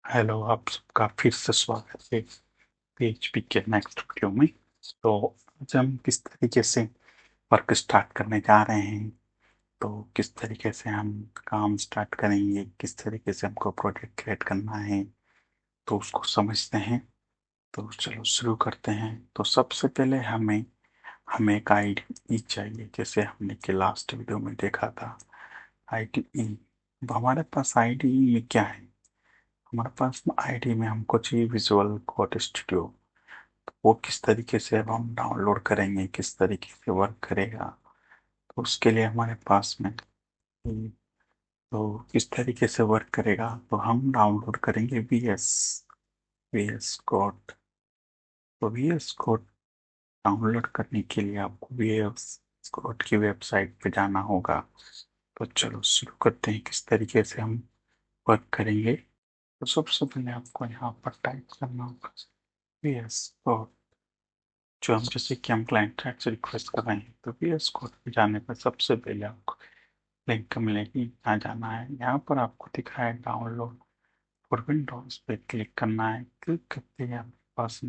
Hello, आप सबका फिर से स्वागत है पीएचपी के नेक्स्ट वीडियो में। तो आज हम किस तरीके से वर्क स्टार्ट करने जा रहे हैं, तो किस तरीके से हम काम स्टार्ट करेंगे, किस तरीके से हमको प्रोजेक्ट क्रिएट करना है, तो उसको समझते हैं। तो चलो शुरू करते हैं। तो सबसे पहले हमें हमें एक आईडी चाहिए, जैसे हमने के लास्ट वीडियो में देखा था। आईडी, हमारे पास आईडी में क्या है? हमारे पास आईडी में हमको चाहिए विजुअल कोड स्टूडियो। वो किस तरीके से अब हम डाउनलोड करेंगे, किस तरीके से वर्क करेगा, तो उसके लिए हमारे पास में तो किस तरीके से वर्क करेगा, तो हम डाउनलोड करेंगे वी एस कोड। तो वी एस कोड डाउनलोड करने के लिए आपको वी एस कोड की वेबसाइट पे जाना होगा। तो चलो शुरू करते हैं किस तरीके से हम वर्क करेंगे। तो सबसे पहले आपको यहाँ पर टाइप करना होगा वी एस कोड। जो हम जैसे कि हम क्लाइंट साइड से रिक्वेस्ट कर रहे हैं, तो VS कोड पे जाने पर सबसे पहले आपको लिंक मिलेगी, यहाँ जाना है। यहाँ पर आपको दिख रहा है डाउनलोड फॉर विंडोज पे क्लिक करना है। क्लिक करते ही आपके पास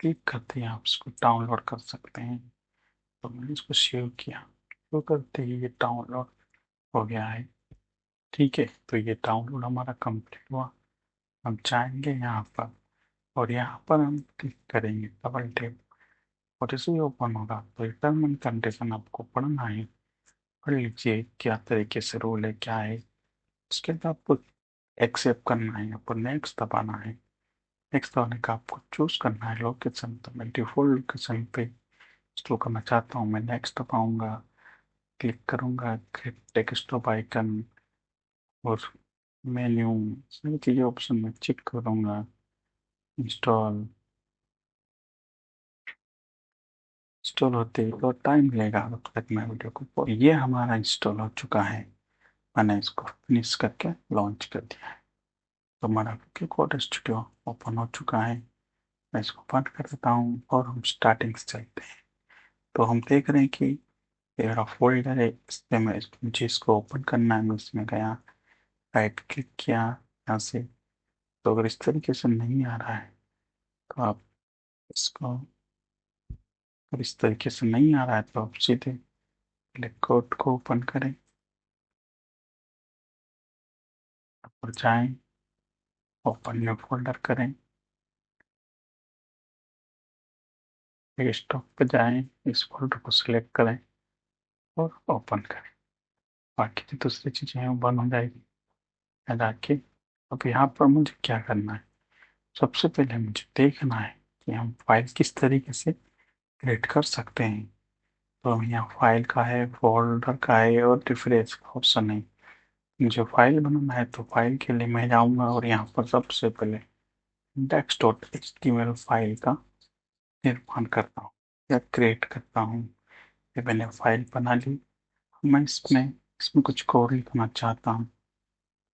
क्लिक करते ही आप इसको डाउनलोड कर सकते हैं। तो मैंने इसको सेव किया, तो करते ही ये डाउनलोड हो गया है। ठीक है, तो ये डाउनलोड हमारा कंप्लीट हुआ। हम जाएंगे यहाँ पर और यहाँ पर हम क्लिक करेंगे डबल टैप, और इसे ही ओपन होगा। तो ये टर्म एंड कंडीशन आपको पढ़ना है, पढ़ लीजिए क्या तरीके से रूल है, क्या है। उसके बाद आपको एक्सेप्ट करना है, आपको नेक्स्ट दबाना है। नेक्स्ट दबाने का आपको चूज करना है लोकेशन। तो मैं डिफॉल्ट लोकेशन पे इंस्टॉल करना चाहता हूँ, मैं नेक्स्ट दबाऊंगा, क्लिक करूंगा डेस्कटॉप आइकन और मेन्यू, सभी चीज़ें ऑप्शन में चेक करूंगा। इंस्टॉल इंस्टॉल होते ही तो टाइम लगेगा, तब तक मैं वीडियो को, ये हमारा इंस्टॉल हो चुका है। मैंने इसको फिनिश करके लॉन्च कर दिया है। तो हमारा कुकी कोड स्टूडियो ओपन हो चुका है। मैं इसको बंद कर देता हूँ और हम स्टार्टिंग से चलते हैं। तो हम देख रहे हैं कि ये मेरा फोल्डर है, इसमें मुझे इसको ओपन करना है। मैं इसमें गया, राइट क्लिक किया यहाँ से। तो अगर इस तरीके से नहीं आ रहा है तो आप इसको, अगर इस तरीके से नहीं आ रहा है तो आप सीधे कोड को ओपन करें और जाएं, ओपन न्यू फोल्डर करें, डेस्कटॉप पे जाएं, इस फोल्डर को सिलेक्ट करें और ओपन करें। बाकी जो दूसरी चीजें हैं वो बंद हो जाएगी। मैं जाके अब यहाँ पर मुझे क्या करना है, सबसे पहले मुझे देखना है कि हम फाइल किस तरीके से क्रिएट कर सकते हैं। तो हम यहाँ फाइल का है, फोल्डर का है और रिफ्रेश का ऑप्शन है। मुझे फाइल बनाना है तो फाइल के लिए मैं जाऊँगा और यहाँ पर सबसे पहले index.html फाइल का निर्माण करता हूँ या क्रिएट करता हूँ। ये मैंने फाइल बना ली। मैं इसमें इसमें कुछ कोड लिखना चाहता हूँ,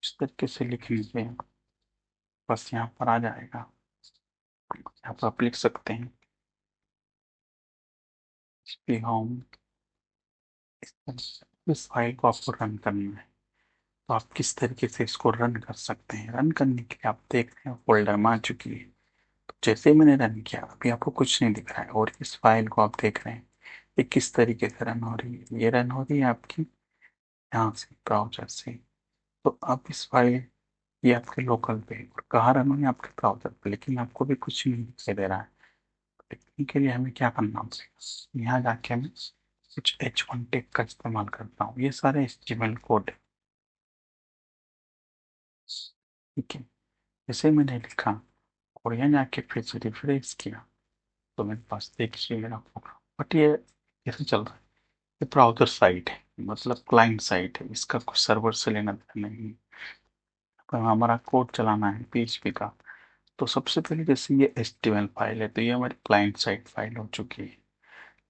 इस तरीके से लिख लीजिए, बस यहाँ पर आ जाएगा। यहाँ पर आप लिख सकते हैं पी होम। इस फाइल को आपको रन करना है। तो आप किस तरीके से इसको रन कर सकते हैं, रन करने के लिए आप देख रहे हैं फोल्डर में आ चुकी है। तो जैसे ही मैंने रन किया अभी आपको कुछ नहीं दिख रहा है, और इस फाइल को आप देख रहे हैं ये किस तरीके से रन हो रही है। ये रन हो रही है आपकी यहाँ से ब्राउजर से। तो अब इस फाइल, ये आपके लोकल पे है और कहाँ रन हो रही है आपके ब्राउजर पे, लेकिन आपको भी कुछ नहीं दिखाई दे रहा है। लिखने के लिए हमें क्या करना पड़ेगा, यहाँ जाके हमें कुछ H1 टेक का इस्तेमाल करता हूँ। ये सारे HTML कोड है, ठीक है। जैसे मैंने लिखा और यहाँ जाके फिर से रिफ्रेश किया तो मेरे पास देखिए मेरा प्रोग्राम, बट ये कैसे चल रहा है, ये ब्राउजर साइट है, मतलब क्लाइंट साइट है, इसका कुछ सर्वर से लेना देना नहीं है। तो हमारा कोड चलाना है PHP का। तो सबसे पहले जैसे ये HTML फाइल है तो ये हमारी क्लाइंट साइड फाइल हो चुकी है।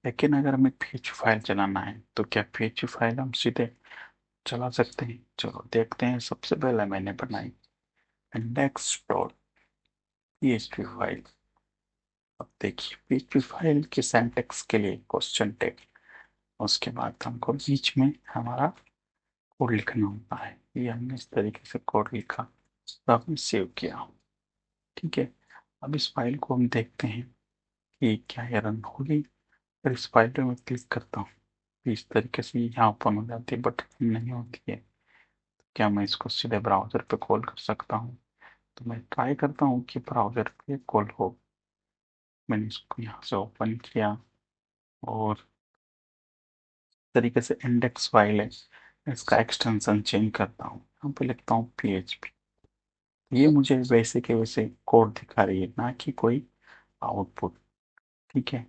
लेकिन अगर हमें PHP फाइल चलाना है तो क्या PHP फाइल हम सीधे चला सकते हैं? चलो देखते हैं। सबसे पहले मैंने बनाई index.php फाइल। अब देखिए PHP फाइल के सिंटैक्स के लिए क्वेश्चन टैग, उसके बाद हमको बीच में हमारा कोड लिखना होता है। ये हमने इस तरीके से कोड लिखा। तो आपने सेव किया। ठीक है, अब इस फाइल को हम देखते हैं कि क्या ये रन होगी। फिर इस फाइल पे मैं क्लिक करता हूँ, तो इस तरीके से यहाँ ओपन हो जाती है, बट नहीं होती है। क्या मैं इसको सीधे ब्राउजर पे कॉल कर सकता हूँ? तो मैं ट्राई करता हूँ कि ब्राउजर पे कॉल हो। मैंने इसको यहाँ से ओपन किया और इस तरीके से इंडेक्स फाइल है, इसका एक्सटेंशन चेंज करता हूँ, यहाँ पे लिखता हूँ PHP। ये मुझे वैसे के वैसे कोड दिखा रही है, ना कि कोई आउटपुट। ठीक है,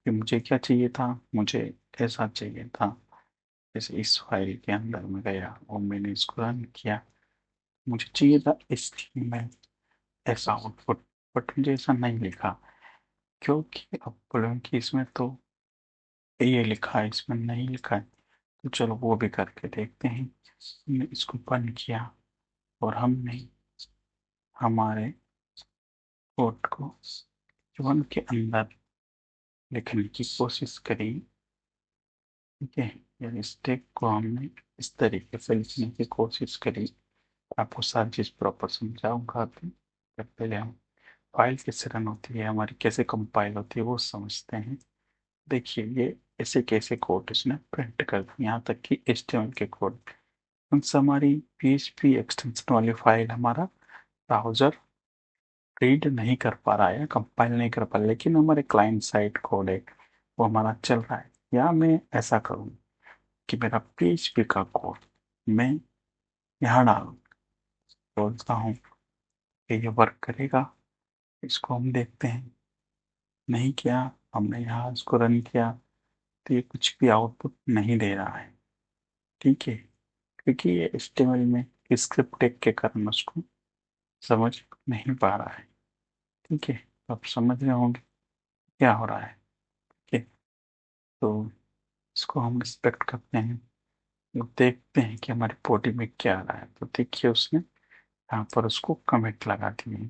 कि मुझे क्या चाहिए था, मुझे ऐसा चाहिए था। जैसे इस फाइल के अंदर में गया और मैंने इसको रन किया, मुझे चाहिए था HTML ऐसा आउटपुट, बट मुझे ऐसा नहीं लिखा। क्योंकि अब बोलो कि इसमें तो ये लिखा है, इसमें नहीं लिखा है। तो चलो वो भी करके देखते हैं। हमने इसको बंद किया और हमने हमारे कोड को वन के अंदर लिखने की कोशिश करी। ठीक है, यानी स्टेक को हमने इस तरीके से लिखने की कोशिश करी। आपको सारी चीज़ प्रॉपर समझाऊंगा अभी। पहले हम फाइल कैसे रन होती है, हमारी कैसे कंपाइल होती है, वो समझते हैं। देखिए, ये ऐसे कैसे कोड इसने प्रिंट कर दिए, यहाँ तक कि HTML के कोड। उनसे हमारी PHP एक्सटेंशन वाली फाइल हमारा ब्राउजर रीड नहीं कर पा रहा है, कंपाइल नहीं कर पा रहा, लेकिन हमारे क्लाइंट साइड कोड है वो हमारा चल रहा है। या मैं ऐसा करूँ कि मेरा PHP का कोड मैं यहाँ डालूँ, बोलता हूँ कि ये वर्क करेगा। इसको हम देखते हैं, नहीं किया। हमने यहाँ इसको रन किया तो ये कुछ भी आउटपुट नहीं दे रहा है। ठीक है, क्योंकि ये HTML में स्क्रिप्ट टेक के कारण उसको समझ नहीं पा रहा है। ठीक है, तो आप समझ रहे होंगे क्या हो रहा है। ठीक है, तो इसको हम रिस्पेक्ट करते हैं, तो देखते हैं कि हमारी बॉडी में क्या आ रहा है। तो देखिए, उसने यहाँ पर उसको कमेंट लगा दिए,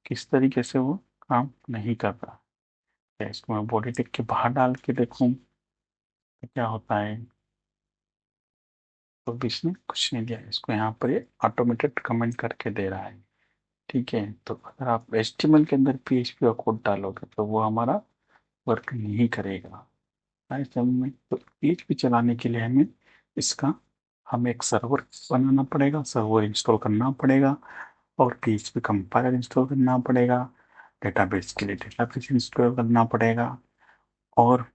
किस तरीके से वो काम नहीं कर रहा है। इसको मैं बॉडी टिक के बाहर डाल के देखूं तो क्या होता है। तो भी इसने कुछ नहीं दिया, इसको यहाँ पर ये ऑटोमेटेड कमेंट करके दे रहा है। ठीक है, तो अगर आप HTML के अंदर PHP का कोड डालोगे तो वो हमारा वर्क नहीं करेगा। HTML में तो PHP चलाने के लिए हमें एक सर्वर बनाना पड़ेगा, सर्वर इंस्टॉल करना पड़ेगा, और PHP कंपाइलर इंस्टॉल करना पड़ेगा, डेटाबेस के लिए डेटाबेस इंस्टॉल करना पड़ेगा। और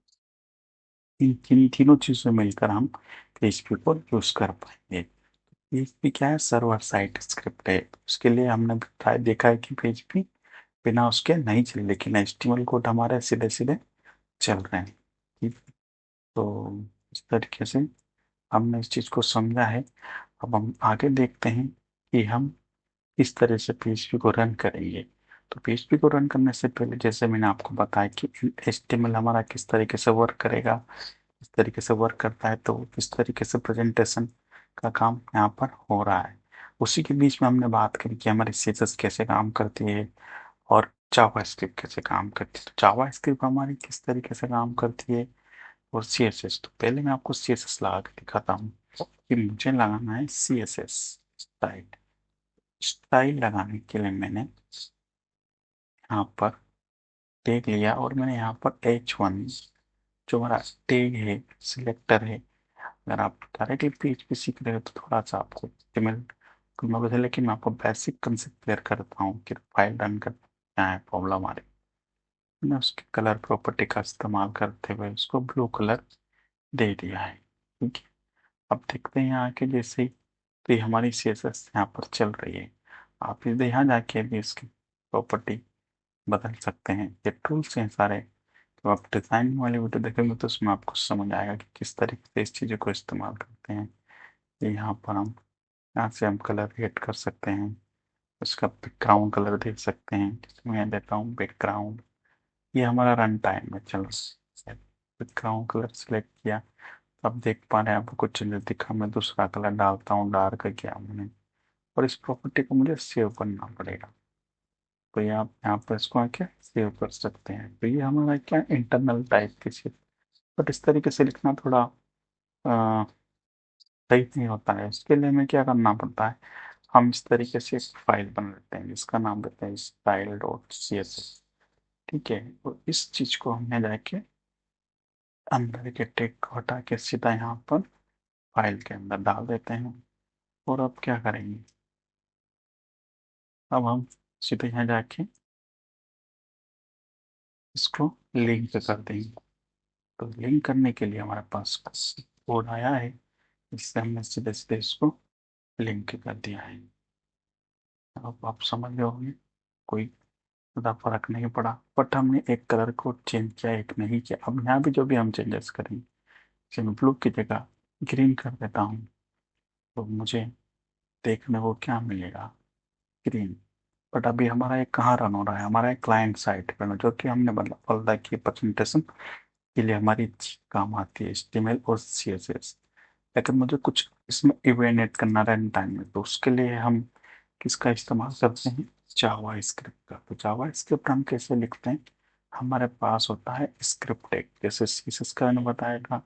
इन तीनों चीज़ों मिलकर हम PHP को यूज़ कर पाएंगे। PHP क्या है, सर्वर साइड स्क्रिप्ट है। उसके लिए हमने भी ट्राई देखा है कि PHP बिना उसके नहीं चले, लेकिन HTML कोड हमारे सीधे सीधे चल रहे हैं। ठीक है? तो इस तरीके से हमने इस चीज़ को समझा है। अब हम आगे देखते हैं कि हम इस तरह से PHP को रन करेंगे। तो PHP को रन करने से पहले, जैसे मैंने आपको बताया कि HTML हमारा किस तरीके से वर्क करेगा, इस तरीके से वर्क करता है, तो किस तरीके से प्रेजेंटेशन का काम यहाँ पर हो रहा है। उसी के बीच में हमने बात करी कि हमारी CSS कैसे काम करती है और जावा स्क्रिप्ट कैसे काम करती है। तो जावा स्क्रिप्ट हमारी किस तरीके से काम करती है और CSS, तो पहले मैं आपको CSS लगा के दिखाता हूँ कि मुझे लगाना है CSS स्टाइल। स्टाइल लगाने के लिए मैंने यहाँ पर टैग लिया और मैंने यहाँ पर H1 जो हमारा टैग है, सिलेक्टर है। अगर आप डायरेक्टली PHP सीख रहे हो तो थोड़ा सा आपको HTML करना पड़ेगा, लेकिन मैं आपको बेसिक कंसेप्ट क्लियर करता हूँ कि फाइल रन कर क्या है प्रॉब्लम आ रही है। मैंने उसके कलर प्रॉपर्टी का इस्तेमाल करते हुए उसको ब्लू कलर दे दिया है। ठीक है, अब देखते हैं यहाँ के जैसे ही, तो ये हमारी CSS यहाँ पर चल रही है। आप इधर यहाँ जाके भी इसकी प्रॉपर्टी बदल सकते हैं। ये टूल्स हैं सारे, तो आप डिज़ाइन वाली वीडियो देखेंगे तो उसमें आपको समझ आएगा कि किस तरीके से इस चीज़ों को इस्तेमाल करते हैं। ये यहाँ पर हम यहाँ से हम कलर एड कर सकते हैं, उसका बैकग्राउंड कलर दे सकते हैं, जिसमें मैं देता हूँ बैकग्राउंड। ये हमारा रन टाइम में चल रहा है। बैकग्राउंड कलर सेलेक्ट किया, अब देख पा रहे हैं आपको कुछ चेंजेस दिखा। मैं दूसरा कलर डालता हूँ, डार्क किया मैंने, और इस प्रॉपर्टी को मुझे सेव करना पड़ेगा। तो ये आप यहाँ पर इसको आके सेव कर सकते हैं। तो ये हमारा क्या इंटरनल टाइप की चीज, बट इस तरीके से लिखना थोड़ा अ, सही नहीं होता है। इसके लिए हमें क्या करना पड़ता है, हम इस तरीके से एक फाइल बना लेते हैं जिसका नाम देते हैं style.css। ठीक है, तो इस चीज को हमने जाके अंदर के टेक को हटा के सीधा यहाँ पर फाइल के अंदर डाल देते हैं। और अब क्या करेंगे, अब हम सीधे यहाँ जाके इसको लिंक कर देंगे। तो लिंक करने के लिए हमारे पास कोड आया है, इससे हमने सीधे सीधे इसको लिंक कर दिया है। अब आप समझ गए होंगे, कोई ज़्यादा फर्क नहीं पड़ा, बट हमने एक कलर को चेंज किया, एक नहीं किया। अब यहाँ भी जो भी हम चेंजेस करेंगे, जैसे मैं ब्लू की जगह ग्रीन कर देता हूँ, तो मुझे देखने को क्या मिलेगा, ग्रीन। बट अभी हमारा ये कहाँ रन हो रहा है, हमारा एक क्लाइंट साइड पर, जो कि हमने बोला कि प्रेजेंटेशन के लिए हमारी काम आती है HTML और CSS। लेकिन मुझे कुछ इसमें इवेंट करना रन टाइम में, तो उसके लिए हम किसका इस्तेमाल करते हैं, जावा स्क्रिप्ट का। तो जावा स्क्रिप्ट हम कैसे लिखते हैं, हमारे पास होता है स्क्रिप्ट टैग, जैसे CSS का मैंने बताया था,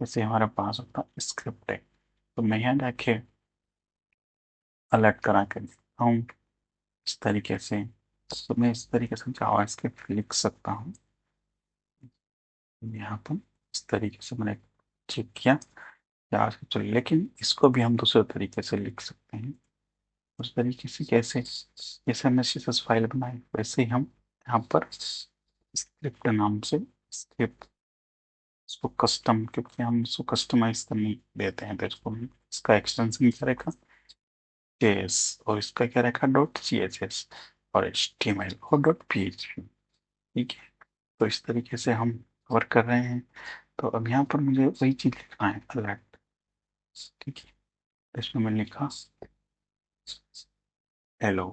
जैसे हमारे पास होता है स्क्रिप्ट टैग। तो मैं यहाँ जाके अलर्ट करा के देखता हूँ इस तरीके से। तो मैं इस तरीके से जावा स्क्रिप्ट लिख सकता हूँ यहाँ पर। इस तरीके से मैंने चेक किया जावा स्क्रिप्ट चलिए, लेकिन इसको भी हम दूसरे तरीके से लिख सकते हैं। उस तरीके से कैसे, जैसे हमने CSS फाइल बनाई वैसे ही हम यहाँ पर स्क्रिप्ट नाम से स्क्रिप्ट, इसको कस्टम, क्योंकि हम इसको कस्टमाइज करने देते हैं, तो इसको इसका एक्सटेंशन क्या रहेगा, JS, और इसका क्या रहेगा .css, और HTML और .php। ठीक है, तो इस तरीके से हम वर्क कर रहे हैं। तो अब यहाँ पर मुझे वही चीज लिखना है, अलर्ट। ठीक है, तो इसमें मैंने लिखा हेलो।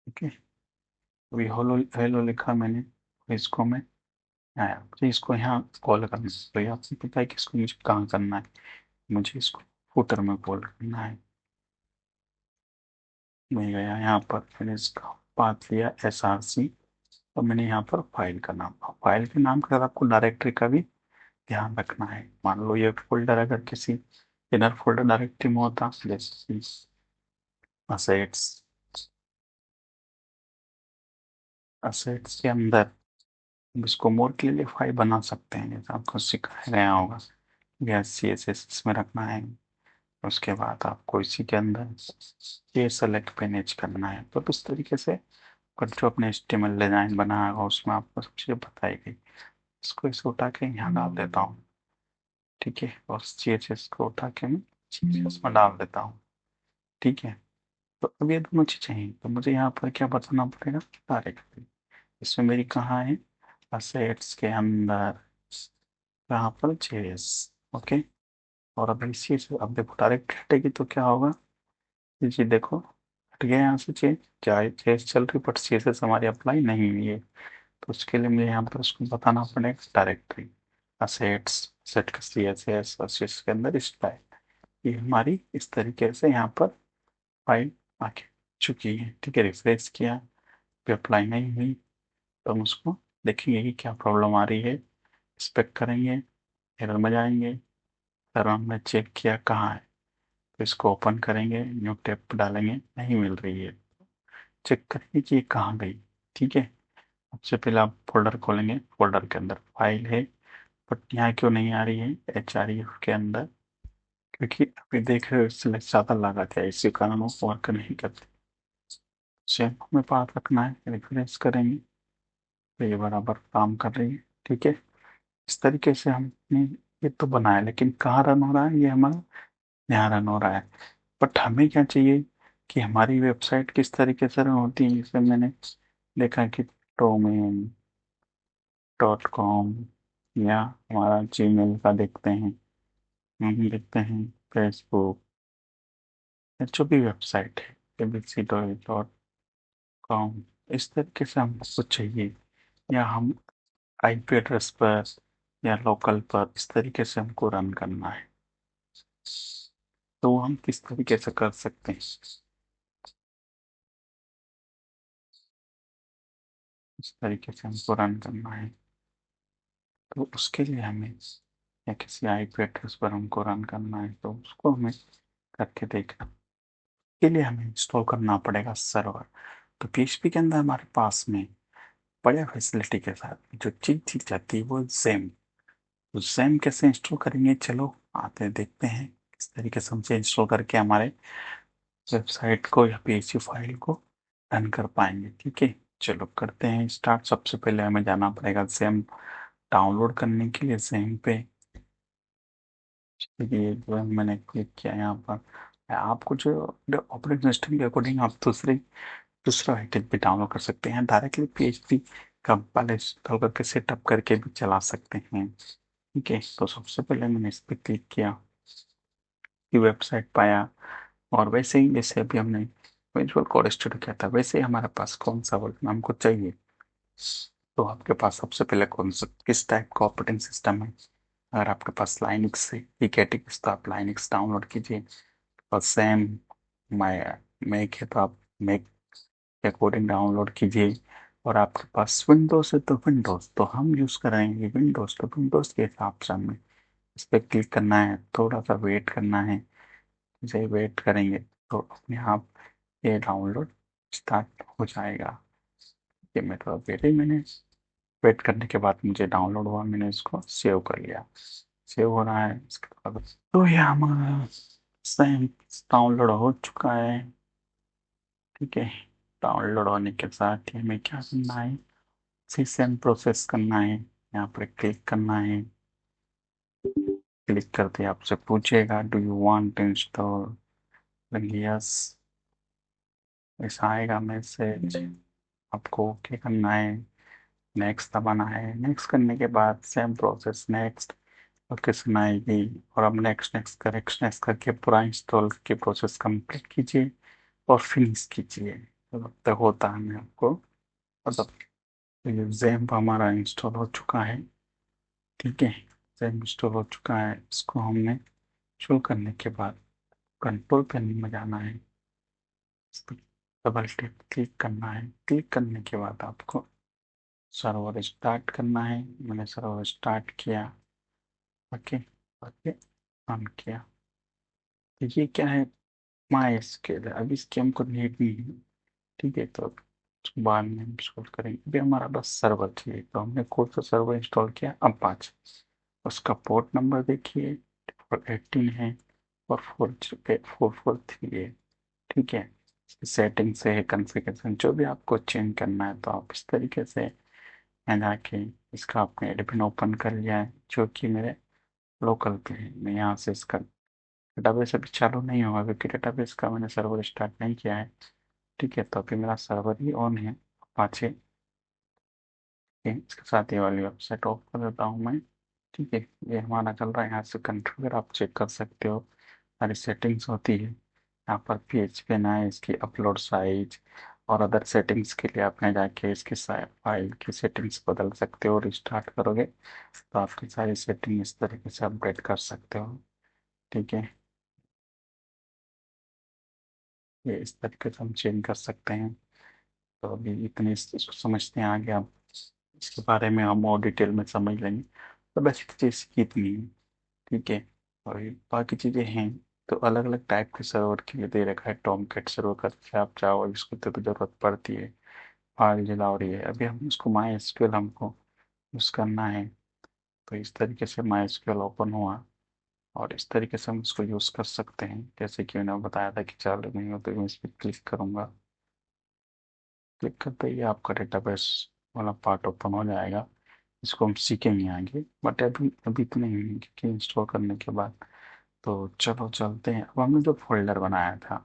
ठीक है, अभी हेलो हेलो लिखा मैंने, इसको मैं आया, मुझे इसको यहाँ कॉल करना है। तो ये आपको पता है कि इसको मुझे कहाँ करना है, मुझे इसको फुटर में कॉल करना है। मैं गया यहाँ पर, मैंने इसका पाथ लिया SRC, और मैंने यहाँ पर फाइल का नाम, फाइल के नाम का आपको डायरेक्टरी का भी ध्यान रखना है। मान लो ये फोल्डर अगर किसी इनर फोल्डर डायरेक्टरी में होता, जैसे असेट्स, असेट्स के अंदर हम इसको मोर क्लियरफाई बना सकते हैं, जैसे आपको सिखाया गया होगा। यस CSS इसमें रखना है, उसके बाद आपको इसी के अंदर ये सेलेक्ट पेज करना है। तो इस तरीके से और जो अपने HTML डिजाइन बनाया होगा उसमें आपको सब चीज़ें बताई गई। इसको इसे उठा के यहाँ डाल देता हूँ। ठीक है, और CSS को उठा के मैं CSS में डाल देता हूँ। ठीक है, तो अब ये दोनों चीज़ें हैं, तो मुझे यहाँ पर क्या बताना पड़ेगा, डायरेक्टली। इसमें मेरी कहाँ है, असेट्स के अंदर, कहाँ पर, JS। ओके, और अब इसी से अब देखो डायरेक्ट हटेगी तो क्या होगा, जी देखो हट गया यहाँ से चेंज, चाहे चेंज चल रही, बट CSS हमारी अप्लाई नहीं हुई है। तो उसके लिए मुझे यहाँ पर उसको बताना पड़ेगा डायरेक्टरी असेट्स, सेट का CSS और CSS के अंदर स्टाइल। ये हमारी इस तरीके से यहाँ पर फाइल आके चुकी है। ठीक है, रिफ्रेश किया, पे अप्लाई नहीं हुई, तो हम उसको देखेंगे कि क्या प्रॉब्लम आ रही है, इंस्पेक्ट करेंगे, एरर में जाएंगे। सर हमने चेक किया कहाँ है, तो इसको ओपन करेंगे, न्यू टैब डालेंगे, नहीं मिल रही है, चेक करेंगे कि ये कहाँ गई। ठीक है, सबसे पहले आप फोल्डर खोलेंगे, फोल्डर के अंदर फाइल है, बट यहाँ क्यों नहीं आ रही है, HREF के अंदर, क्योंकि अभी देख रहे हो सिलेक्ट ज़्यादा लगा था, इसी कारण वो वर्क नहीं करती। सेम हमें पाथ रखना है, रिफ्रेश करेंगे तो ये बराबर काम कर रही है। ठीक है, इस तरीके से हमने ये तो बनाया, लेकिन कहाँ रन हो रहा है, ये हमारा यहाँ रन हो रहा है। बट हमें क्या चाहिए कि हमारी वेबसाइट किस तरीके से रन होती है, जैसे मैंने देखा कि domain.com, या हमारा Gmail का देखते हैं, हम देखते हैं फेसबुक, या जो भी वेबसाइट है abc.com, इस तरीके से हमको चाहिए, या हम IP एड्रेस पर या लोकल पर इस तरीके से हमको रन करना है। तो हम किस तरीके से कर सकते हैं, इस तरीके से हमको रन करना है, तो उसके लिए हमें, या किसी IP एड्रेस पर हमको रन करना है, तो उसको हमें करके देखना। के लिए हमें इंस्टॉल करना पड़ेगा सर्वर। तो पीएचपी के अंदर हमारे पास में बढ़िया फैसिलिटी के साथ जो चीज चीज जाती है वो जेम। तो जेम कैसे इंस्टॉल करेंगे, चलो आते हैं देखते हैं किस तरीके से हमसे इंस्टॉल करके हमारे वेबसाइट को या पीएचपी फाइल को रन कर पाएंगे। ठीक है, चलो करते हैं स्टार्ट। सबसे पहले हमें जाना पड़ेगा जेम डाउनलोड करने के लिए जेम पे। ये जो है मैंने क्लिक किया यहाँ पर। आपको जो ऑपरेटिंग सिस्टम के अकॉर्डिंग आप दूसरा आइटम भी डाउनलोड कर सकते हैं, डायरेक्टली पीएचपी कंपाइलर इंस्टॉल करके सेटअप करके भी चला सकते हैं। ठीक है, तो सबसे पहले मैंने इस पर क्लिक किया कि वेबसाइट पाया, और वैसे ही जैसे अभी हमने विजुअल कोड स्टूडियो किया था वैसे ही हमारे पास कौन सा वर्जन हमको चाहिए। तो आपके पास सबसे पहले कौन सा किस टाइप का ऑपरेटिंग सिस्टम है। अगर आपके पास लाइनक्स है कैटेगरीज तो आप लाइनक्स डाउनलोड कीजिए, और सेम मैक है तो आप मैक के अकॉर्डिंग डाउनलोड कीजिए। और आपके पास विंडोज है तो विंडोज, तो हम यूज़ करेंगे विंडोज, तो विंडोज के हिसाब से हमें इस पर क्लिक करना है, थोड़ा सा वेट करना है। जैसे वेट करेंगे तो अपने आप ये डाउनलोड स्टार्ट हो जाएगा। ये मैं थोड़ा मैंने वेट करने के बाद मुझे डाउनलोड हुआ, मैंने इसको सेव कर लिया। सेव हो रहा है इसके बाद, तो ये हमारा सेम डाउनलोड हो चुका है। ठीक है, डाउनलोड होने के साथ ही हमें क्या करना है, सेम प्रोसेस करना है। यहाँ पर क्लिक करना है, क्लिक करते ही आपसे पूछेगा do you want install, yes, ऐसा आएगा मैसेज, आपको ओके करना है, नेक्स्ट दबाना है। नेक्स्ट करने के बाद सेम प्रोसेस नेक्स्ट लोकेशन आएगी, और अब नेक्स्ट नेक्स्ट कर नेक्स्ट नेक्स्ट करके पूरा इंस्टॉल की प्रोसेस कंप्लीट कीजिए और फिनिश कीजिए। तो जब तक होता है मैं आपको मतलब, ये जैम्प हमारा इंस्टॉल हो चुका है। ठीक है, जैम्प इंस्टॉल हो चुका है, इसको हमने इंस्टॉल करने के बाद कंट्रोल पैनल में जाना है, इस पर डबल टिक क्लिक करना है। क्लिक करने के बाद आपको सर्वर स्टार्ट करना है। मैंने सर्वर स्टार्ट किया, ओके, ओके, ऑन किया। तो ये क्या है, माई एसक्यूएल है, अभी इसकी हमको नीड नहीं है। ठीक है, तो उसको बाद में इंस्टॉल करेंगे, अभी हमारा बस सर्वर चाहिए। तो हमने कौन सा सर्वर इंस्टॉल किया, अपाचे। उसका पोर्ट नंबर देखिए 418 है और 443 है। ठीक है, सेटिंग से है कॉन्फ़िगरेशन जो भी आपको चेंज करना है, तो आप इस तरीके से यहाँ जाके इसका आपने एडमिन ओपन कर लिया है जो कि मेरे लोकल पे है। मैं यहाँ से इसका डेटाबेस अभी चालू नहीं होगा क्योंकि डेटाबेस का मैंने सर्वर स्टार्ट नहीं किया है। ठीक है, तो अभी मेरा सर्वर ही ऑन है अपाचे। इसके साथ ये वाली वेबसाइट ऑफ कर देता हूँ मैं। ठीक है, ये हमारा चल रहा है, यहाँ से कंट्रोलर आप चेक कर सकते हो, सारी सेटिंग्स होती है यहाँ पर। PHP ना है, इसकी अपलोड साइज और अदर सेटिंग्स के लिए आपने जाके इसकी फाइल की सेटिंग्स बदल सकते हो, और रिस्टार्ट करोगे तो आपकी सारी सेटिंग इस तरीके से अपडेट कर सकते हो। ठीक है, ये इस तरीके से हम चेंज कर सकते हैं। तो अभी इतने इसको समझते हैं, आगे आप इसके बारे में हम और डिटेल में समझ लेंगे। तो बेसिक चीज़ इतनी है। ठीक है, और ये बाकी चीज़ें हैं तो अलग अलग टाइप के सर्वर के लिए दे रखा है। टॉम कैट सर्वर करके आप चाहो, इसको तो जरूरत पड़ती है, फाइल जला रही है। अभी हम इसको माई एसक्यूएल हमको यूज़ करना है, तो इस तरीके से माई एसक्यूएल ओपन हुआ, और इस तरीके से हम इसको यूज़ कर सकते हैं। जैसे कि मैंने बताया था कि चालू नहीं हो, तो मैं इस पर क्लिक करूँगा। क्लिक करते ही आपका डेटाबेस वाला पार्ट ओपन हो जाएगा। इसको हम सीखेंगे आगे, बट अभी अभी तो नहीं, क्योंकि इंस्टॉल करने के बाद। तो चलो चलते हैं, अब हमने जो फोल्डर बनाया था